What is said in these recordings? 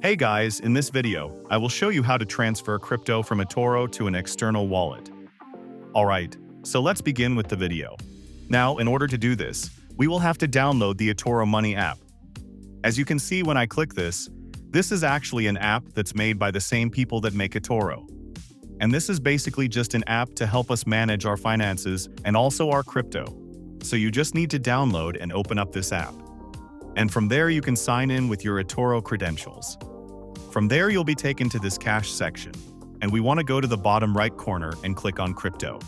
Hey guys, in this video, I will show you how to transfer crypto from Etoro to an external wallet. Alright, so let's begin with the video. Now, in order to do this, we will have to download the Etoro Money app. As you can see when I click this is actually an app that's made by the same people that make Etoro. And this is basically just an app to help us manage our finances and also our crypto. So you just need to download and open up this app. And from there you can sign in with your Etoro credentials. From there you'll be taken to this cash section, and we want to go to the bottom right corner and click on crypto.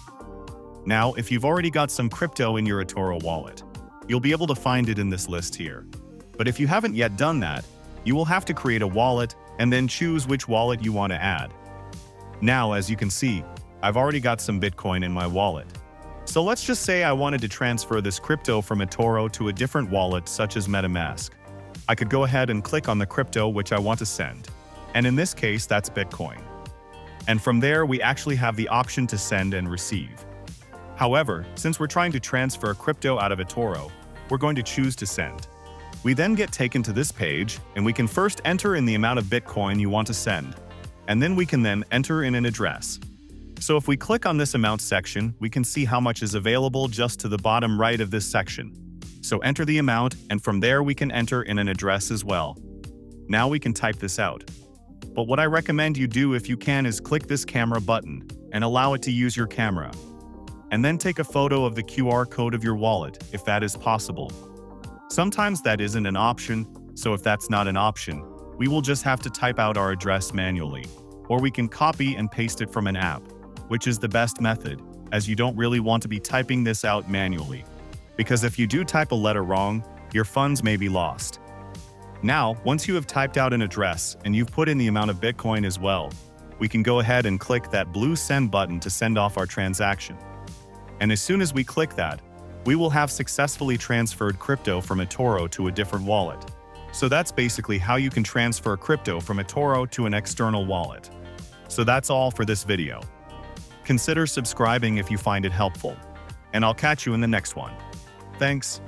Now, if you've already got some crypto in your Etoro wallet, you'll be able to find it in this list here. But if you haven't yet done that, you will have to create a wallet and then choose which wallet you want to add. Now, as you can see, I've already got some Bitcoin in my wallet. So let's just say I wanted to transfer this crypto from Etoro to a different wallet such as MetaMask. I could go ahead and click on the crypto which I want to send. And in this case, that's Bitcoin. And from there, we actually have the option to send and receive. However, since we're trying to transfer crypto out of Etoro, we're going to choose to send. We then get taken to this page, and we can first enter in the amount of Bitcoin you want to send. And then we can enter in an address. So if we click on this amount section, we can see how much is available just to the bottom right of this section. So enter the amount, and from there we can enter in an address as well. Now we can type this out. But what I recommend you do if you can is click this camera button and allow it to use your camera. And then take a photo of the QR code of your wallet, if that is possible. Sometimes that isn't an option, so if that's not an option, we will just have to type out our address manually. Or we can copy and paste it from an app, which is the best method, as you don't really want to be typing this out manually. Because if you do type a letter wrong, your funds may be lost. Now, once you have typed out an address and you've put in the amount of Bitcoin as well, we can go ahead and click that blue send button to send off our transaction. And as soon as we click that, we will have successfully transferred crypto from Etoro to a different wallet. So that's basically how you can transfer crypto from Etoro to an external wallet. So that's all for this video. Consider subscribing if you find it helpful. And I'll catch you in the next one. Thanks.